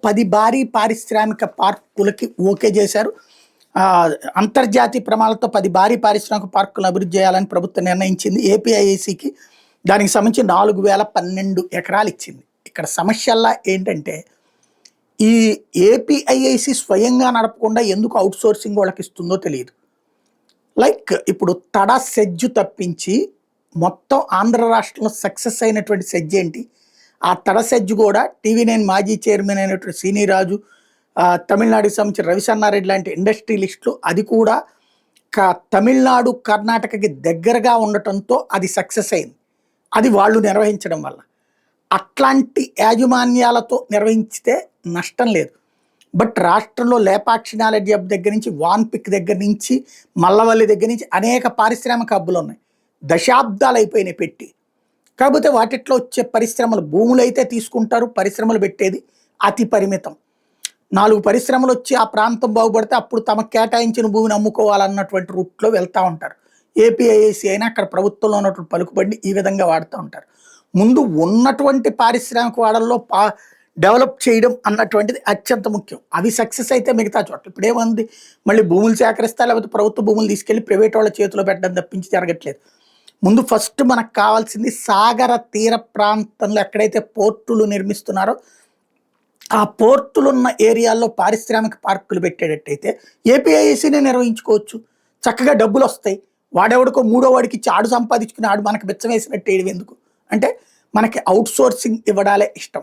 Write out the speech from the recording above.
10 భారీ పారిశ్రామిక పార్కులకి ఓకే చేశారు. అంతర్జాతీయ ప్రమాణాలతో 10 భారీ పారిశ్రామిక పార్కులను అభివృద్ధి చేయాలని ప్రభుత్వం నిర్ణయించింది. ఏపీఐఐసికి దానికి సంబంధించి 4012 ఎకరాలు ఇచ్చింది. ఇక్కడ సమస్యల్లా ఏంటంటే ఈ ఏపీఐఐసి స్వయంగా నడపకుండా ఎందుకు అవుట్ సోర్సింగ్ వాళ్ళకి ఇస్తుందో తెలియదు. లైక్ ఇప్పుడు తడ సెజ్జు తప్పించి మొత్తం ఆంధ్ర రాష్ట్రంలో సక్సెస్ అయినటువంటి సెజ్ ఏంటి? ఆ తడ సెజ్జు కూడా TV9 మాజీ చైర్మన్ అయినటువంటి శ్రీనిరాజు, తమిళనాడుకి సంబంధించిన రవిసన్నారెడ్డి లాంటి ఇండస్ట్రియలిస్టులు, అది కూడా తమిళనాడు కర్ణాటకకి దగ్గరగా ఉండటంతో అది సక్సెస్ అయింది. అది వాళ్ళు నిర్వహించడం వల్ల. అట్లాంటి యాజమాన్యాలతో నిర్వహించితే నష్టం లేదు. బట్ రాష్ట్రంలో లేపాక్షి నాలెడ్జ్ హబ్ దగ్గర నుంచి, వాన్పిక్ దగ్గర నుంచి, మల్లవల్లి దగ్గర నుంచి అనేక పారిశ్రామిక హబ్బులు ఉన్నాయి. దశాబ్దాలు అయిపోయినాయి పెట్టి. కాకపోతే వాటిట్లో వచ్చే పరిశ్రమలు, భూములు అయితే తీసుకుంటారు, పరిశ్రమలు పెట్టేది అతి పరిమితం. 4 పరిశ్రమలు వచ్చి ఆ ప్రాంతం బాగుపడితే అప్పుడు తమకు కేటాయించిన భూమిని అమ్ముకోవాలన్నటువంటి రూట్లో వెళ్తూ ఉంటారు. ఏపీఐఐసి అయినా అక్కడ ప్రభుత్వంలో ఉన్నటువంటి పలుకుబడిని ఈ విధంగా వాడుతూ ఉంటారు. ముందు ఉన్నటువంటి పారిశ్రామిక వాడల్లో డెవలప్ చేయడం అన్నటువంటిది అత్యంత ముఖ్యం. అవి సక్సెస్ అయితే మిగతా చోట్ల ఇప్పుడు ఏముంది, మళ్ళీ భూములు సేకరిస్తా, లేకపోతే ప్రభుత్వ భూములు తీసుకెళ్లి ప్రైవేట్ వాళ్ళ చేతిలో పెట్టడం తప్పించి జరగట్లేదు. ముందు ఫస్ట్ మనకు కావాల్సింది సాగర తీర ప్రాంతంలో ఎక్కడైతే పోర్టులు నిర్మిస్తున్నారో ఆ పోర్టులున్న ఏరియాల్లో పారిశ్రామిక పార్కులు పెట్టేటట్టయితే ఏపీఐసినే నిర్వహించుకోవచ్చు. చక్కగా డబ్బులు వస్తాయి. వాడెవడికో మూడో వాడికి ఇచ్చి ఆడు సంపాదించుకుని ఆడు మనకు బిచ్చం వేసినట్టు ఎందుకు అంటే మనకి అవుట్ సోర్సింగ్ ఇవ్వడాలే ఇష్టం.